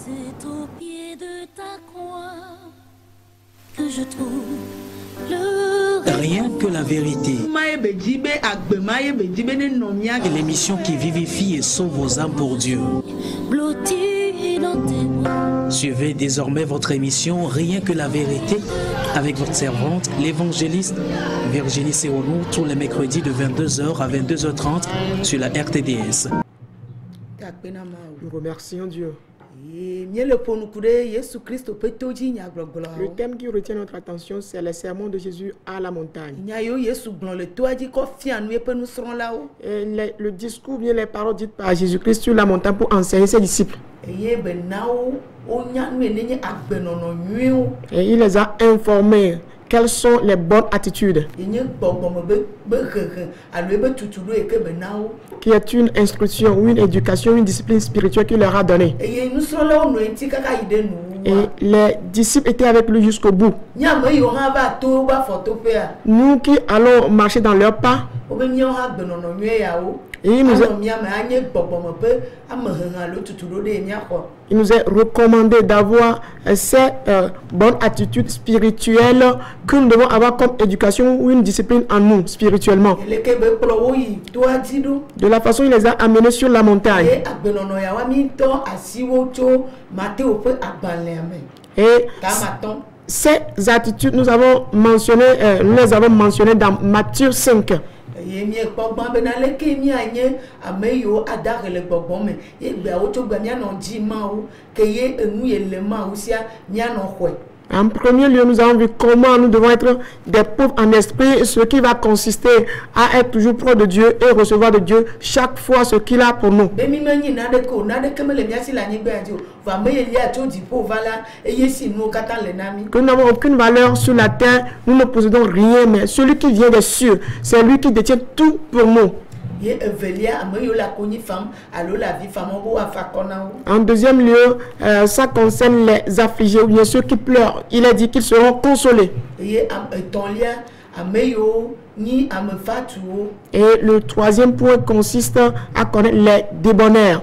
C'est au pied de ta croix que je trouve le Rien que la vérité. Et l'émission qui vivifie et sauve vos âmes pour Dieu. blotti dans tes bras. Suivez désormais votre émission Rien que la vérité avec votre servante, l'évangéliste Virginie Seonou, tous les mercredis de 22h à 22h30 sur la RTDS. Nous remercions Dieu. Le thème qui retient notre attention, c'est le sermon de Jésus à la montagne. Et le discours, bien les paroles dites par Jésus-Christ sur la montagne pour enseigner ses disciples. Et il les a informés quelles sont les bonnes attitudes, qui est une instruction, une éducation, une discipline spirituelle qu'il leur a donnée. Et les disciples étaient avec lui jusqu'au bout. Nous qui allons marcher dans leurs pas, et il nous est recommandé d'avoir ces bonnes attitudes spirituelles que nous devons avoir comme éducation ou une discipline en nous spirituellement. De la façon il les a amenés sur la montagne. Et ces attitudes, nous les avons mentionnées dans Matthieu 5. En premier lieu, nous avons vu comment nous devons être des pauvres en esprit, ce qui va consister à être toujours proche de Dieu et recevoir de Dieu chaque fois ce qu'il a pour nous. Que nous n'avons aucune valeur sur la terre, nous ne possédons rien, mais celui qui vient des cieux, c'est lui qui détient tout pour nous. En deuxième lieu, ça concerne les affligés ou bien ceux qui pleurent. Il est dit qu'ils seront consolés. Et le troisième point consiste à connaître les débonnaires.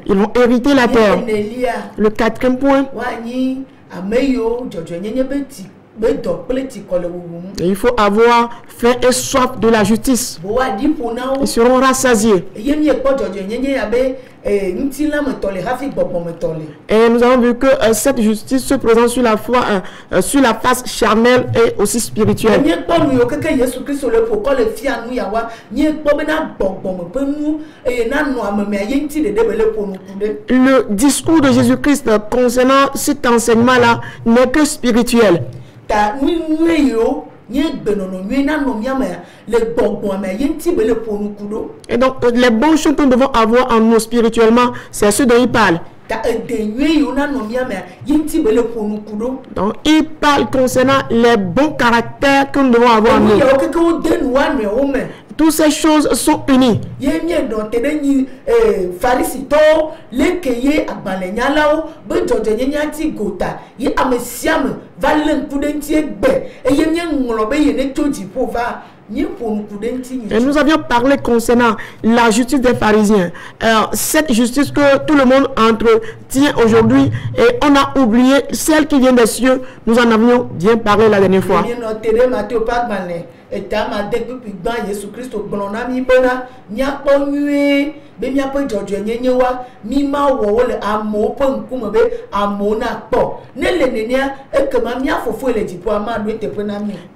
Ils vont hériter la terre. Le quatrième point, et il faut avoir faim et soif de la justice. Ils seront rassasiés. Et nous avons vu que cette justice se présente sur la face charnelle et aussi spirituelle. Le discours de Jésus-Christ concernant cet enseignement-là n'est que spirituel. Et donc, les bonnes choses que nous devons avoir en nous spirituellement, c'est ce dont il parle. Donc, il parle concernant les bons caractères que nous devons avoir en nous. Toutes ces choses sont unies. Et nous avions parlé concernant la justice des pharisiens. Cette justice que tout le monde entretient aujourd'hui, et on a oublié celle qui vient des cieux. Nous en avions bien parlé la dernière fois.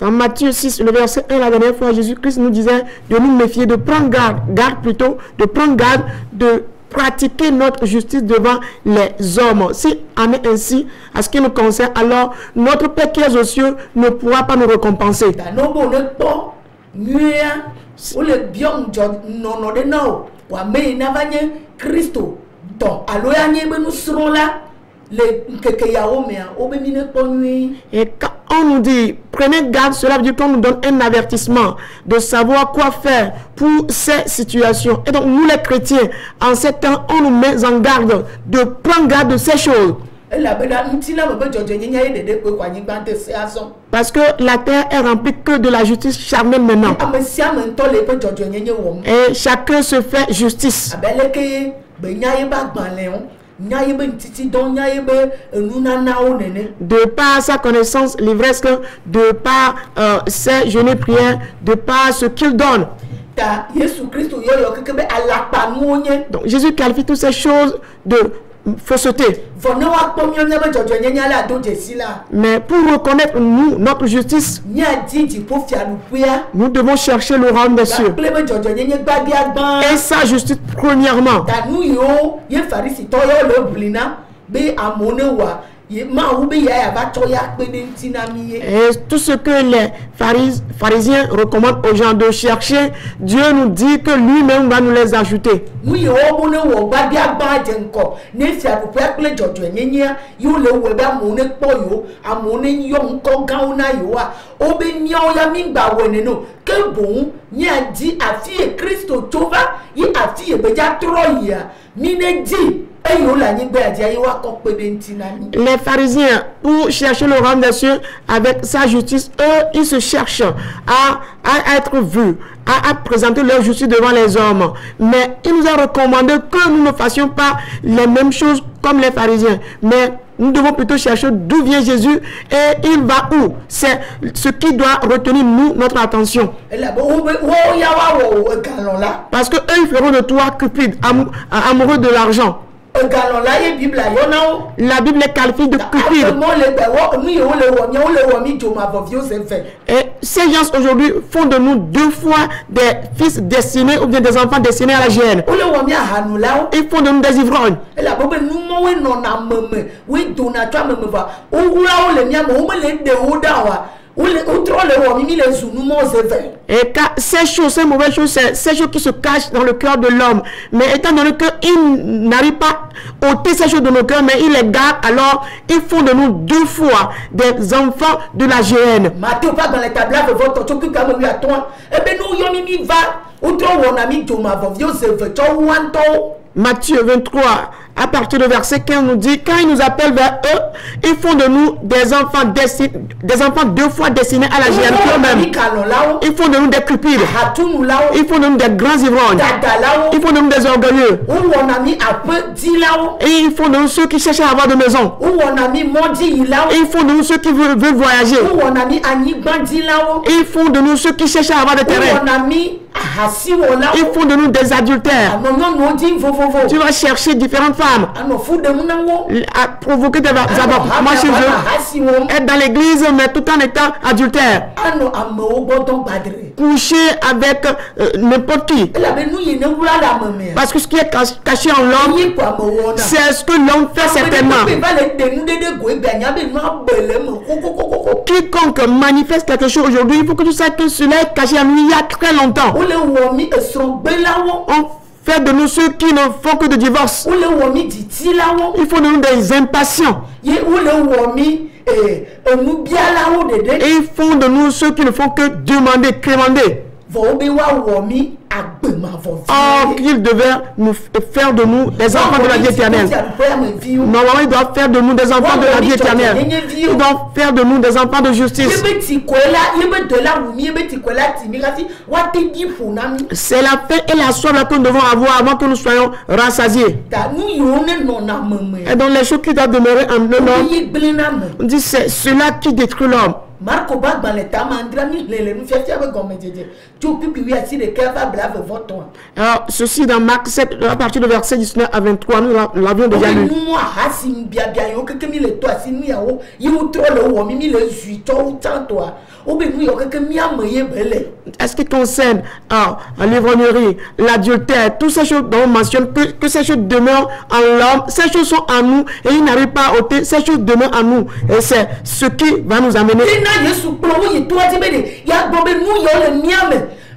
Dans Matthieu 6, le verset 1, la dernière fois, Jésus-Christ nous disait de nous méfier, de prendre garde plutôt, de prendre garde, de pratiquer notre justice devant les hommes. Si en est ainsi, à ce qui nous concerne, alors notre Père qui est aux cieux ne pourra pas nous récompenser. Et quand on nous dit prenez garde, cela veut dire qu'on nous donne un avertissement de savoir quoi faire pour ces situations. Et donc nous les chrétiens, en ces temps, on nous met en garde de prendre garde de ces choses. Parce que la terre est remplie que de la justice charnelle maintenant. Et chacun se fait justice. De par sa connaissance livresque, de par ses jeûnes prières, de par ce qu'il donne. Donc Jésus qualifie toutes ces choses de fausseté. Mais pour reconnaître nous, notre justice, nous devons chercher le royaume des cieux. Et sa justice premièrement. Et tout ce que les pharisiens recommandent aux gens de chercher, Dieu nous dit que lui-même va nous les ajouter. Les pharisiens, pour chercher le royaume des cieux avec sa justice, eux, ils se cherchent à être vus, à présenter leur justice devant les hommes. Mais il nous a recommandé que nous ne fassions pas les mêmes choses comme les pharisiens. Mais nous devons plutôt chercher d'où vient Jésus et il va où. C'est ce qui doit retenir nous, notre attention. Parce que eux, ils feront de toi cupide, amoureux de l'argent. La Bible les qualifie de cupides. Et ces gens aujourd'hui font de nous deux fois des fils destinés ou bien des enfants destinés à la GN. Ils font de nous des ivrognes. Et car ces choses, ces mauvaises choses, c'est ces choses qui se cachent dans le cœur de l'homme. Mais étant donné qu'ils n'arrivent pas à ôter ces choses de nos cœurs, mais ils les gardent, alors ils font de nous deux fois des enfants de la GN. Matthieu 23, à partir du verset 15, nous dit, quand ils nous appellent vers eux, ils font de nous des enfants deux fois destinés à la GN eux-mêmes. Ils font de nous des cupides. Ils font de nous des grands ivrognes. Ils font de nous des orgueilleux. Et ils font de nous ceux qui cherchent à avoir de maison. Et ils font de nous ceux qui veulent voyager. Et ils font de nous ceux qui cherchent à avoir des terrains. Ils font de nous des adultères. Tu vas chercher différentes femmes à provoquer des avortements chez eux, être dans l'église mais tout en étant adultère, coucher avec n'importe qui. Parce que ce qui est caché en l'homme, c'est ce que l'homme fait certainement. Quiconque manifeste quelque chose aujourd'hui, il faut que tu saches que cela est caché en lui il y a très longtemps. On fait de nous ceux qui ne font que de divorce. Il faut de nous des impatients. Et ils font de nous ceux qui ne font que demander, crémander. Or qu'ils devaient nous faire de nous des enfants de la vie éternelle. Normalement, ils doivent faire de nous des enfants de la vie éternelle. Ils doivent faire de nous des enfants de justice. C'est la faim et la soif que nous devons avoir avant que nous soyons rassasiés. Et dans les choses qui doivent demeurer en l'homme, on dit c'est cela qui détruit l'homme. Alors, ceci dans Marc 7, à partir du verset 19 à 23, nous l'avions déjà lu. Est-ce qui concerne l'ivrognerie, l'adultère, toutes ces choses dont on mentionne que ces choses demeurent en l'homme, ces choses sont en nous et ils n'arrivent pas à ôter, ces choses demeurent en nous. Et c'est ce qui va nous amener.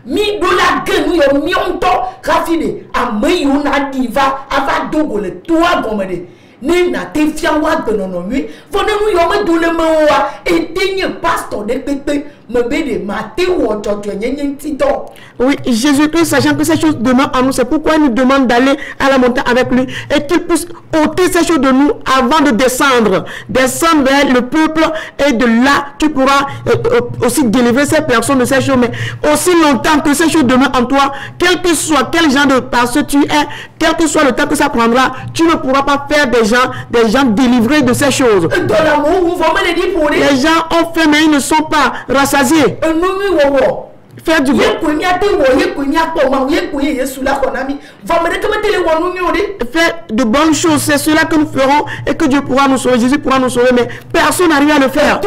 Mi do la gueule nous yo mionto rafide amayuna diva ava dogole toi gomede ni na te fiawa de nono mi fone nous yo me do le mewa et digne pasteur de pepe Oui, Jésus-Christ, sachant que ces choses demeurent en nous, c'est pourquoi il nous demande d'aller à la montagne avec lui et qu'il puisse ôter ces choses de nous avant de descendre. Descendre vers le peuple et de là, tu pourras aussi délivrer ces personnes de ces choses. Mais aussi longtemps que ces choses demeurent en toi, quel que soit quel genre de personne tu es, quel que soit le temps que ça prendra, tu ne pourras pas faire des gens délivrés de ces choses. Les gens ont faim, mais ils ne sont pas rassasiés. Faire du bien. Faire de bonnes choses, c'est cela que nous ferons et que Dieu pourra nous sauver, Jésus pourra nous sauver, mais personne n'arrive à le faire.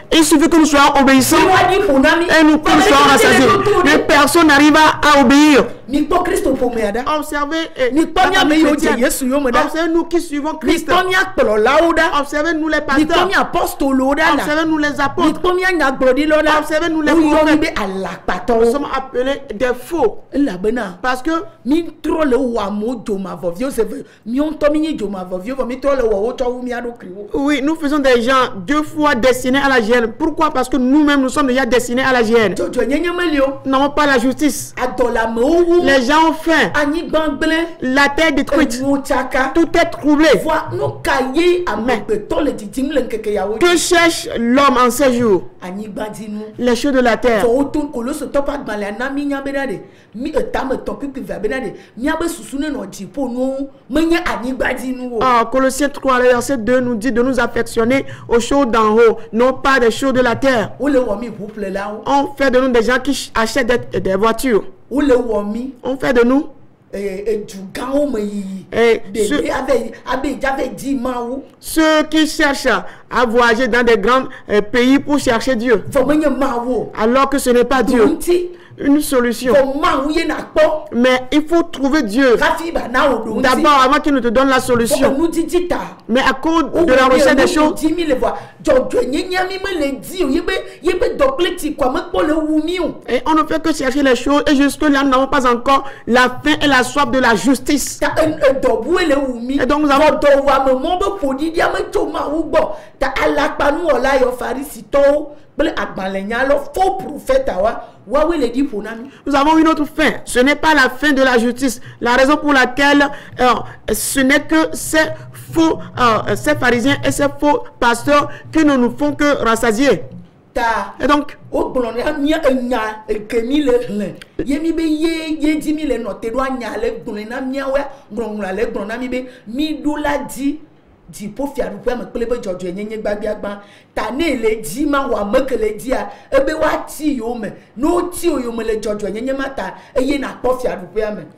Il suffit que nous soyons obéissants et nous soyons rassasiés. Mais personne n'arrive à obéir. Observez nous qui suivons Christ. Observez-nous les pasteurs. Observez-nous les apôtres. Observez-nous les prophètes. Nous sommes appelés des faux. Parce que oui, nous faisons des gens 2 fois destinés à la gêne. Pourquoi? Parce que nous-mêmes nous sommes déjà destinés à la gêne. Nous n'avons pas la justice. Les gens ont faim. La terre détruite. Tout est troublé. Mais que cherche l'homme en ces jours? Les choses de la terre. Colossiens 3, verset 2 nous dit de nous affectionner aux choses d'en haut, non pas des choses de la terre. On fait de nous des gens qui achètent des voitures. On fait de nous ceux qui cherchent à voyager dans des grands pays pour chercher Dieu, alors que ce n'est pas Dieu. Une solution. Mais il faut trouver Dieu d'abord avant qu'il ne te donne la solution. Mais à cause de la recherche des choses, et on ne fait que chercher les choses et jusque là nous n'avons pas encore la faim et la soif de la justice. Et donc nous avons nous avons une autre fin. Ce n'est pas la fin de la justice. La raison pour laquelle ce n'est que ces faux ces pharisiens et ces faux pasteurs qui ne nous font que rassasier. Et donc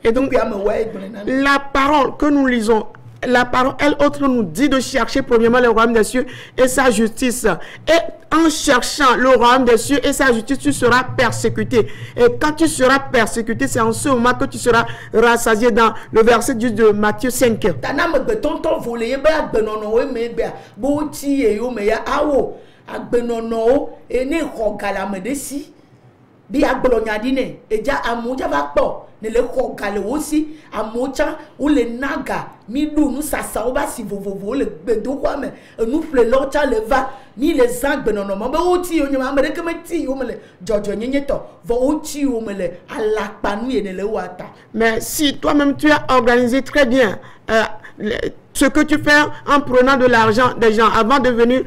et donc la parole que nous lisons, la parole, elle autre nous dit de chercher premièrement le royaume des cieux et sa justice. Et en cherchant le royaume des cieux et sa justice, tu seras persécuté. Et quand tu seras persécuté, c'est en ce moment que tu seras rassasié dans le verset 10 de Matthieu 5. ne le kogale aussi amocha ou le naga mi du nous ça ba si vovovo le bedo kwa me nous plelocha le va ni les angbe non non ba oti onye ma mere keme ti o mele jojo nyenye to vo oti o mele alakpa nu ye ne le wata. Mais si toi-même tu as organisé très bien ce que tu fais en prenant de l'argent des gens avant de venir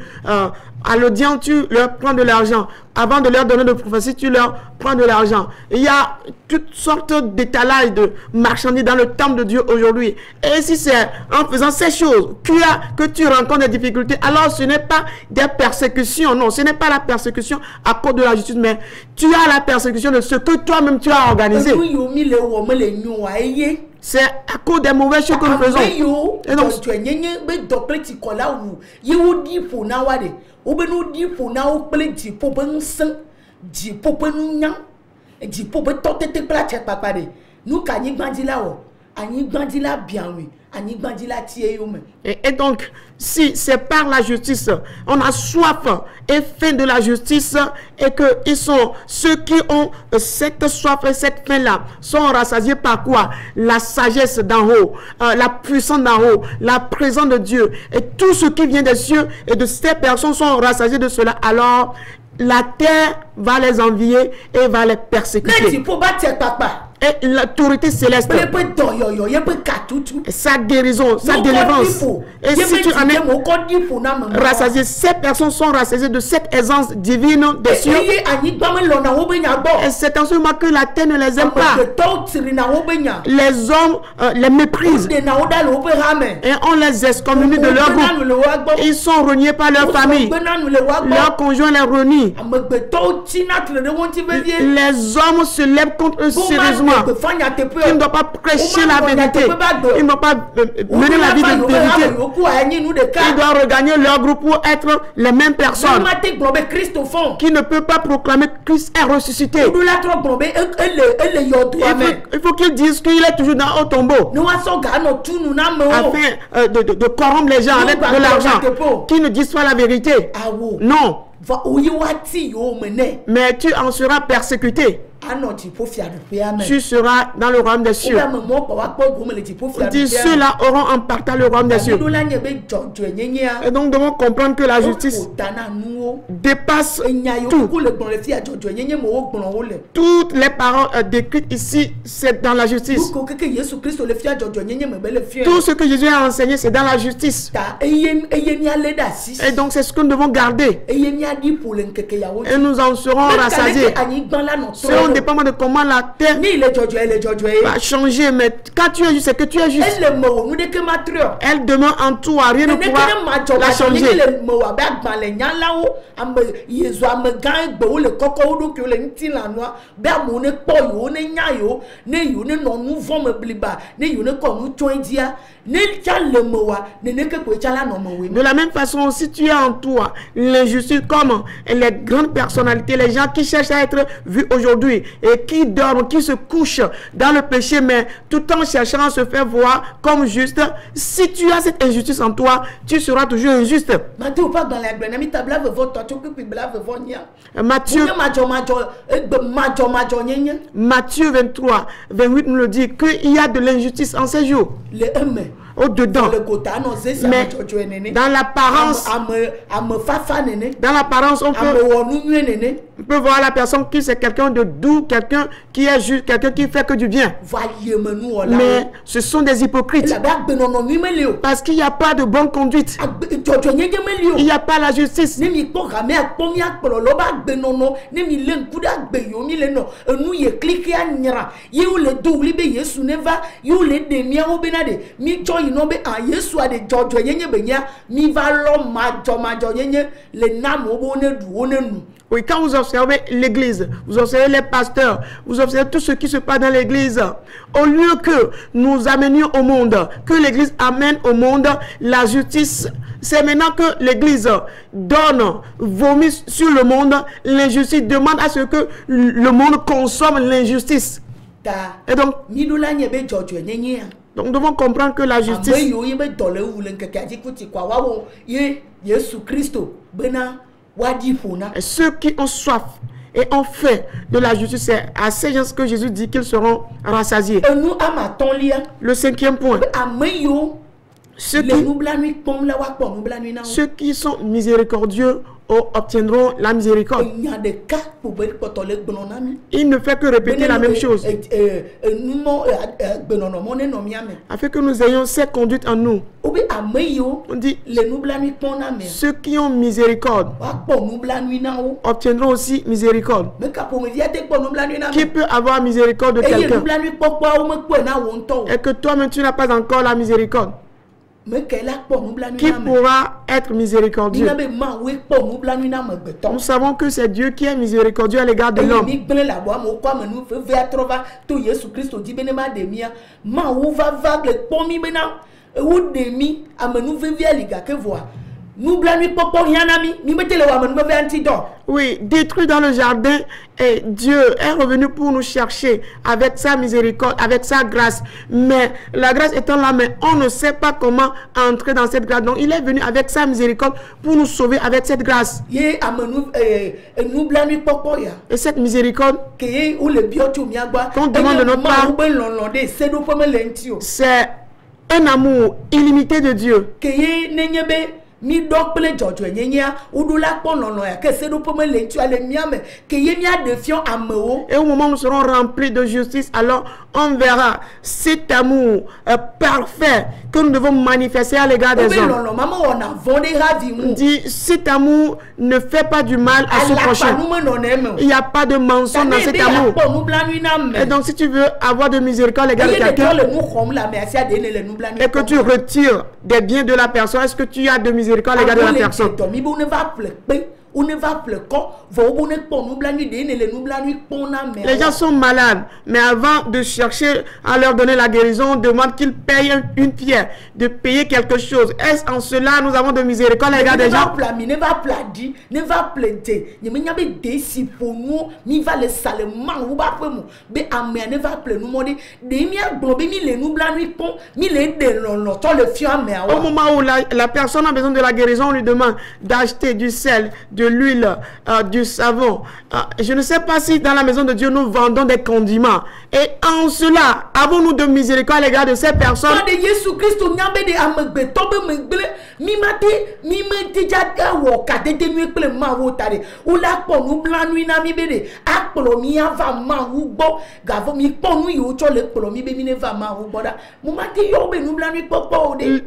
à l'audience, tu leur prends de l'argent. Avant de leur donner de prophétie, tu leur prends de l'argent. Il y a toutes sortes d'étalages de marchandises dans le temple de Dieu aujourd'hui. Et si c'est en faisant ces choses que tu rencontres des difficultés, alors ce n'est pas des persécutions. Non, ce n'est pas la persécution à cause de la justice, mais tu as la persécution de ce que toi-même tu as organisé. C'est à cause des mauvaises choses que nous faisons. Et donc, et donc, si c'est par la justice, on a soif et faim de la justice, et que ils sont ceux qui ont cette soif et cette faim-là sont rassasiés par quoi? La sagesse d'en haut, la puissance d'en haut, la présence de Dieu, et tout ce qui vient des cieux et de ces personnes sont rassasiés de cela. Alors, la terre va les envier et va les persécuter. Et l'autorité céleste, sa guérison, sa délivrance. Et si tu en es rassasié, ces personnes sont rassasiées de cette aisance divine des cieux. Et c'est en ce moment que la terre ne les aime pas. Les hommes les méprisent. Et on les excommunie de leur groupe. Ils sont reniés par leur famille. Leur conjoint les renie. Les hommes se lèvent contre eux sérieusement. Ils ne doivent pas prêcher la vérité. Ils ne doivent pas mener la vie de vérité. Ils doivent regagner leur groupe pour être les mêmes personnes. Qui ne peut pas proclamer que Christ est ressuscité. Il faut qu'ils disent qu'il est toujours au tombeau. Afin de corrompre les gens avec de l'argent. Qui ne disent pas la vérité. Non. Mais tu en seras persécuté. Tu seras dans le royaume des cieux. Dis, ceux-là auront en partage le royaume des cieux. Et donc, nous devons comprendre que la justice dépasse tout. Toutes les paroles décrites ici, c'est dans la justice. Tout ce que Jésus a enseigné, c'est dans la justice. Et donc, c'est ce que nous devons garder. Et nous en serons rassasiés. Selon dépendant de comment la terre va changer, mais quand tu es juste, c'est que tu es juste. Elle demeure en toi, rien ne pourra la changer. De la même façon, si tu es en toi l'injustice, comme les grandes personnalités, les gens qui cherchent à être vus aujourd'hui et qui dorment, qui se couchent dans le péché, mais tout en cherchant à se faire voir comme juste, si tu as cette injustice en toi, tu seras toujours injuste. Matthieu 23, 28 nous le dit qu'il y a de l'injustice en ces jours. Au-dedans. Mais dans l'apparence, on peut voir la personne qui c'est quelqu'un de doux, quelqu'un qui est juste, quelqu'un qui fait que du bien. Mais ce sont des hypocrites. Parce qu'il n'y a pas de bonne conduite. Il n'y a pas la justice. Oui, quand vous observez l'église, vous observez les pasteurs, vous observez tout ce qui se passe dans l'église, au lieu que nous amenions au monde, que l'église amène au monde la justice, c'est maintenant que l'église donne, vomit sur le monde l'injustice, demande à ce que le monde consomme l'injustice. Et donc, nous devons comprendre que la justice, et ceux qui ont soif et ont fait de la justice, c'est à ces gens que Jésus dit qu'ils seront rassasiés. Le 5e point. Ceux qui sont miséricordieux obtiendront la miséricorde. Il ne fait que répéter la même chose. Afin que nous ayons cette conduite en nous. On dit, ceux qui ont miséricorde obtiendront aussi miséricorde. Qui peut avoir miséricorde de quelqu'un? Et que toi-même tu n'as pas encore la miséricorde. Qui pourra être miséricordieux? Nous savons que c'est Dieu qui est miséricordieux à l'égard de l'homme. Oui, détruit dans le jardin, et Dieu est revenu pour nous chercher avec sa miséricorde, avec sa grâce. Mais la grâce étant là, mais on ne sait pas comment entrer dans cette grâce. Donc il est venu avec sa miséricorde pour nous sauver avec cette grâce. Et cette miséricorde qu'on demande de notre part, c'est un amour illimité de Dieu. mi dokple jojo nyenya udula ponono ya ke se do pome le tu ale miame ke ye mia défiant amewo. Et au moment où nous serons remplis de justice, alors on verra cet amour parfait que nous devons manifester à l'égard des hommes. Dit, cet amour ne fait pas du mal à son prochain. Il n'y a pas de mensonge dans cet amour. Et donc si tu veux avoir de miséricorde à l'égard de quelqu'un et que tu retires des biens de la personne, est-ce que tu as de miséricorde à l'égard de la personne? Les gens sont malades, mais avant de chercher à leur donner la guérison, on demande qu'ils payent une pierre, de payer quelque chose. Est-ce en cela nous avons de miséricorde à l'égard des gens? Au moment où la personne a besoin de la guérison, on lui demande d'acheter du sel, de l'huile, du savon. Je ne sais pas si dans la maison de Dieu nous vendons des condiments. Et en cela, avons-nous de miséricorde à l'égard de ces personnes?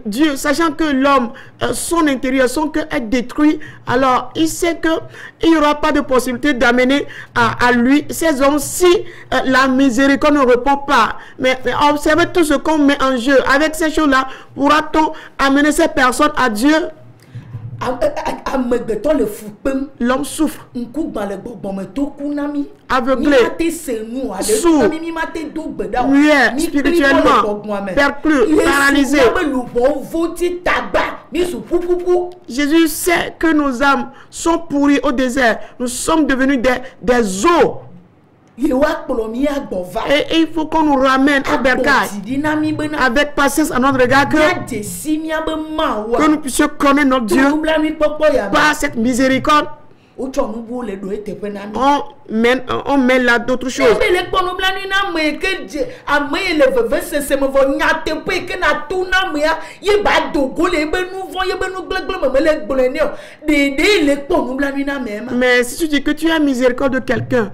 Dieu, sachant que l'homme, son intérieur, son cœur est détruit, alors il sait qu'il n'y aura pas de possibilité d'amener à lui ces hommes si la miséricorde ne répond pas. Mais observez tout ce qu'on met en jeu. Avec ces choses-là, pourra-t-on amener ces personnes à Dieu? L'homme souffre, aveuglé, sourd, muet, spirituellement, perclus, paralysé. Jésus sait que nos âmes sont pourries au désert. Nous sommes devenus des os. Et il faut qu'on nous ramène au bercail avec patience à notre regard, que nous puissions connaître notre Dieu par cette miséricorde. On met là d'autres choses. Mais si tu dis que tu as miséricorde de quelqu'un,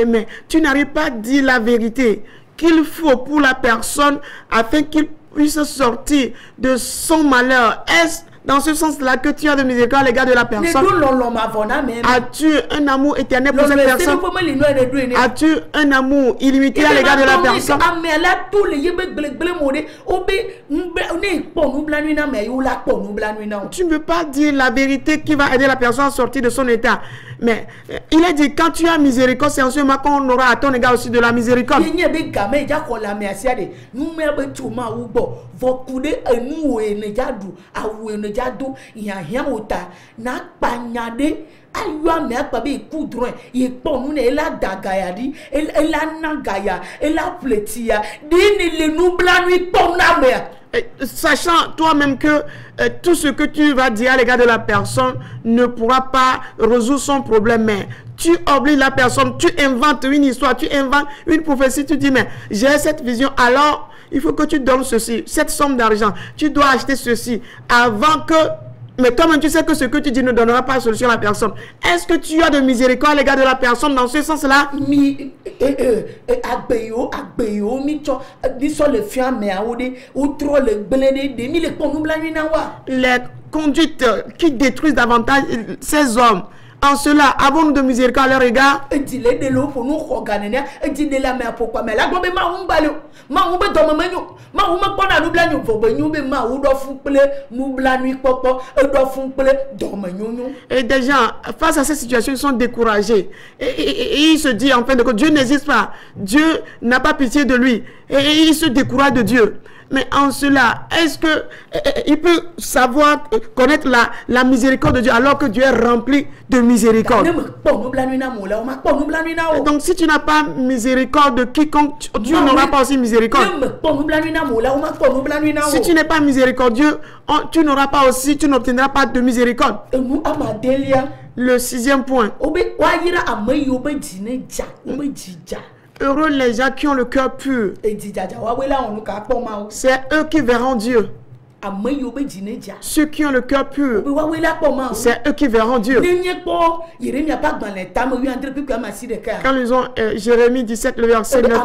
mais tu n'arrives pas à dire la vérité qu'il faut pour la personne afin qu'il puisse sortir de son malheur, est-ce dans ce sens-là que tu as de miséricorde à l'égard de la personne? As-tu un amour éternel pour cette personne? As-tu un amour illimité à l'égard de la personne? Tu ne veux pas dire la vérité qui va aider la personne à sortir de son état. Mais il a dit, quand tu as miséricorde, c'est en ce moment qu'on aura à ton égard aussi de la miséricorde. Sachant toi-même que tout ce que tu vas dire à l'égard de la personne ne pourra pas résoudre son problème, mais tu obliges la personne, tu inventes une histoire, tu inventes une prophétie, tu dis mais j'ai cette vision, alors il faut que tu donnes ceci, cette somme d'argent, tu dois acheter ceci avant que... Mais toi-même, tu sais que ce que tu dis ne donnera pas de solution à la personne. Est-ce que tu as de miséricorde à l'égard de la personne dans ce sens-là? Les conduites qui détruisent davantage ces hommes, en cela, avons-nous de miséricorde à leur égard? Et des gens, face à cette situation, ils sont découragés. Et ils se disent en fin de compte, Dieu n'existe pas. Dieu n'a pas pitié de lui. Et ils se découragent de Dieu. Mais en cela, est-ce que il peut savoir connaître la miséricorde de Dieu alors que Dieu est rempli de miséricorde? Donc si tu n'as pas miséricorde de quiconque, Dieu n'aura pas aussi miséricorde. Si tu n'es pas miséricordieux, tu n'auras pas aussi, tu n'obtiendras pas de miséricorde. Le 6e point. Heureux les gens qui ont le cœur pur. C'est eux qui verront Dieu. Ceux qui ont le cœur pur, c'est eux qui verront Dieu. Quand ils ont Jérémie 17, le verset 9,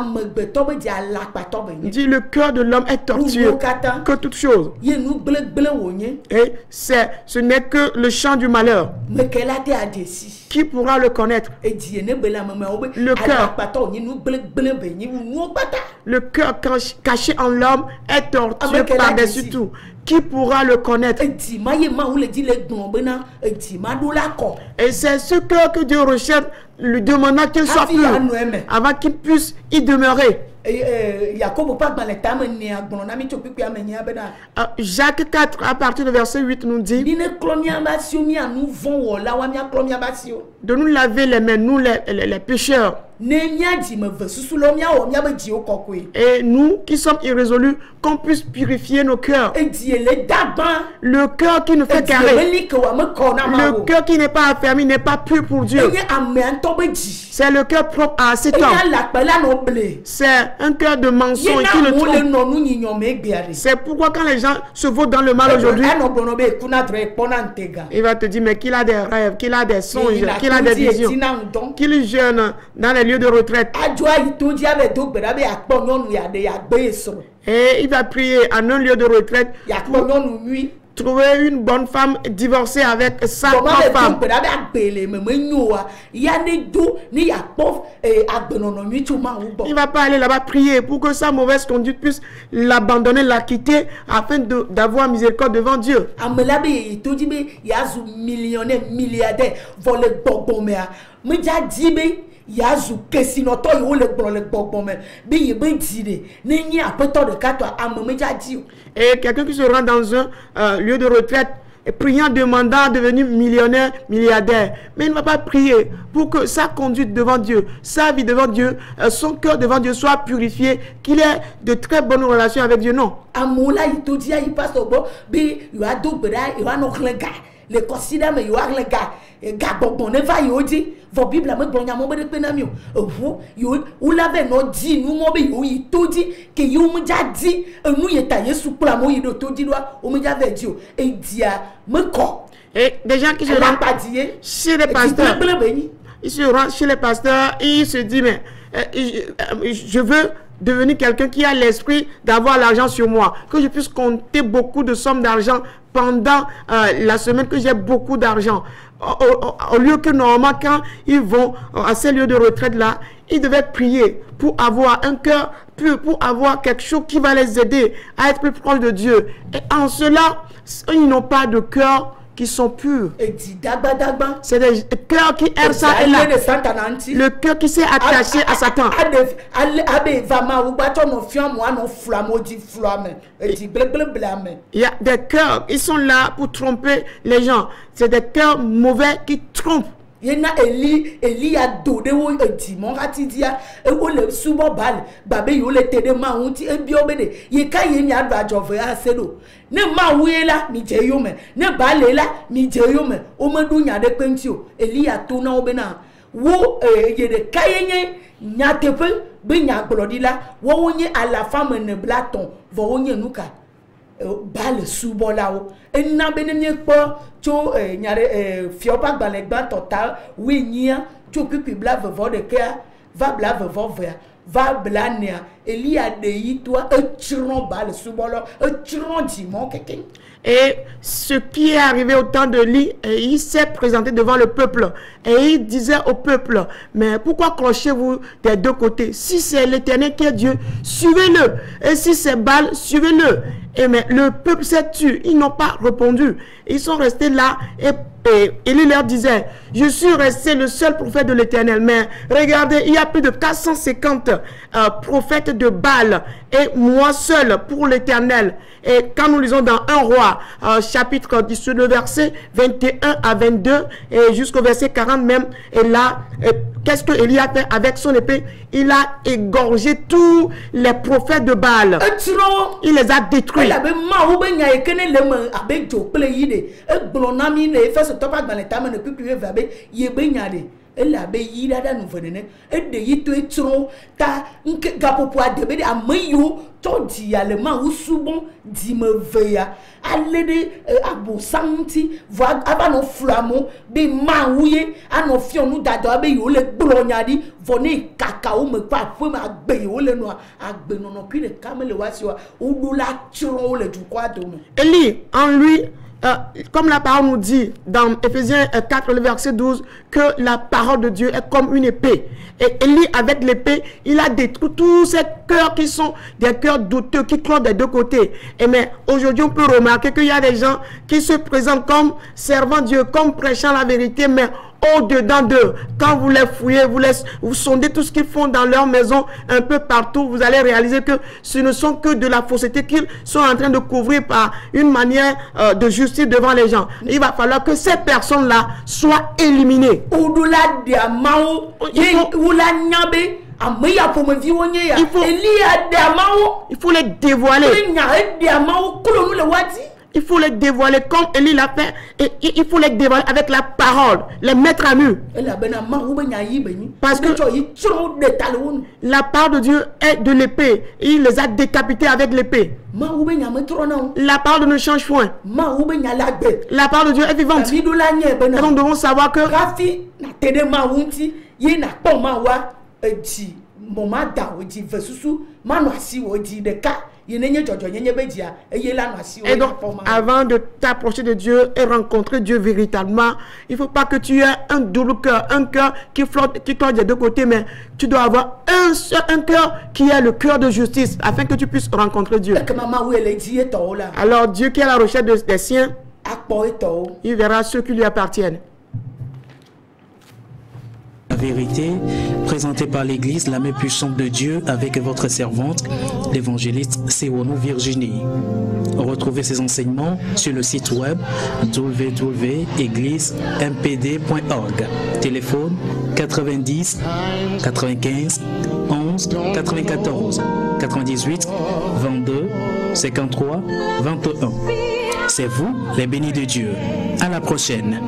dit le cœur de l'homme est tortueux que toute chose. Et ce n'est que le champ du malheur. Qui pourra le connaître? Le cœur caché en l'homme est tortueux par-dessus tout. Qui pourra le connaître? Et c'est ce cœur que Dieu recherche, lui demandant qu'il soit pur, avant qu'il puisse y demeurer. Jacques 4, à partir du verset 8, nous dit de nous laver les mains, nous les pécheurs. Et nous qui sommes irrésolus, qu'on puisse purifier nos cœurs. Le cœur qui nous fait carré, le cœur qui n'est pas affermi, n'est pas pur pour Dieu. C'est le cœur propre à cet homme. C'est un cœur de mensonge qui le trompe. C'est pourquoi quand les gens se votent dans le mal aujourd'hui, il va te dire mais qu'il a des rêves, qu'il a des songes, qu'il a des visions, qu'il jeûne dans les lieux de retraite. Et il va prier en un lieu de retraite pour trouver une bonne femme divorcée avec sa femme. Il va pas aller là-bas prier pour que sa mauvaise conduite puisse l'abandonner, la quitter afin d'avoir miséricorde devant Dieu. Yazu kesinoto le et quelqu'un qui se rend dans un lieu de retraite et priant, demandant de devenir millionnaire, milliardaire, mais il ne va pas prier pour que sa conduite devant Dieu, sa vie devant Dieu, son cœur devant Dieu soit purifié, qu'il ait de très bonnes relations avec Dieu. Non. Le considère mais yo arle ga bon ne va yo di vo bible me glonya mo be pe na mi o yo u la be no di nu mo be yo yi to di ke yo mu ja di enu ye ta Yesu kula mo yi do to di doa o mu ja ve di o e dia me ko et des gens qui se rendent chez les pasteurs, ils se rendent chez les pasteurs et ils se disent mais je veux devenir quelqu'un qui a l'esprit d'avoir l'argent sur moi, que je puisse compter beaucoup de sommes d'argent pendant la semaine, que j'ai beaucoup d'argent. Au lieu que normalement quand ils vont à ces lieux de retraite là, ils devaient prier pour avoir un cœur pur, pour avoir quelque chose qui va les aider à être plus proche de Dieu. Et en cela, ils n'ont pas de cœur qui sont purs. C'est des cœurs qui errent ça et là. Le cœur qui s'est attaché à Satan. Il y a des cœurs, ils sont là pour tromper les gens. C'est des cœurs mauvais qui trompent. Yena Eli a dode wo edimon ratidia e wo le subo bal babe yo le tede ma hunti e bi obede ye ka ye mi adwa jove asedo ne ma wela mi je yo me ne bale la mi je yo me o medu nya de penti o Eli a to na obena wo ye de kayenye nya tepe be nya glodi la wo wonye à la femme ne blaton vo wonye nuka bal subo la o enna benenye po cho nyare fiopa gbalegba total oui nia cho pipi bla vevo de ka va bla vevo va bla nia Elia de yi toi tron bal subo lo tron dimon keke. Et ce qui est arrivé au temps de Élie, il s'est présenté devant le peuple et il disait au peuple, mais pourquoi clochez-vous des deux côtés? Si c'est l'Éternel qui est Dieu, suivez-le. Et si c'est Baal, suivez-le. Et mais le peuple s'est tué, ils n'ont pas répondu. Ils sont restés là et Élie leur disait, je suis resté le seul prophète de l'Éternel. Mais regardez, il y a plus de 450 prophètes de Baal et moi seul pour l'Éternel. Et quand nous lisons dans 1 Roi, chapitre 10, le verset 21 à 22 et jusqu'au verset 40 même, et là, qu'est-ce que Élie a fait avec son épée? Il a égorgé tous les prophètes de Baal. Il les a détruits. elle a béyi là nous venons et de yito et trop ta nke gapopo a debe a meyo to di allemand ou soubon di me veya alle de abo santi voit aba no flamo be mawuye ano fion nous dado abe yo le glonyadi voni kakao me pa fo ma gbe yo le no agbe no no puis le kamele wasi wa ou la tro le du quoi de Élie en lui comme la parole nous dit dans Éphésiens 4, le verset 12, que la parole de Dieu est comme une épée. Et Élie, avec l'épée, il a détruit tous ces cœurs qui sont des cœurs douteux, qui clôt des deux côtés. Et mais aujourd'hui, on peut remarquer qu'il y a des gens qui se présentent comme servant Dieu, comme prêchant la vérité, mais au-dedans d'eux, quand vous les fouillez, vous sondez tout ce qu'ils font dans leur maison, un peu partout, vous allez réaliser que ce ne sont que de la fausseté qu'ils sont en train de couvrir par une manière de justice devant les gens. Il va falloir que ces personnes-là soient éliminées. Il faut les dévoiler. Il faut les dévoiler comme Élie l'a fait. Et il faut les dévoiler avec la parole, les mettre à nu. Parce que la parole de Dieu est de l'épée. Il les a décapités avec l'épée. La parole ne change point. La parole de Dieu est vivante. Et nous devons savoir que et donc, avant de t'approcher de Dieu et rencontrer Dieu véritablement, il ne faut pas que tu aies un double cœur, un cœur qui flotte, qui cloche des deux côtés, mais tu dois avoir un cœur qui est le cœur de justice, afin que tu puisses rencontrer Dieu. Alors Dieu qui est à la recherche des siens, il verra ceux qui lui appartiennent. La vérité, présentée par l'Église, la main puissante de Dieu, avec votre servante, l'évangéliste Sewonou Virginie. Retrouvez ces enseignements sur le site web www.égliseMPD.org. Téléphone 90 95 11 94 98 22 53 21. C'est vous, les bénis de Dieu. À la prochaine.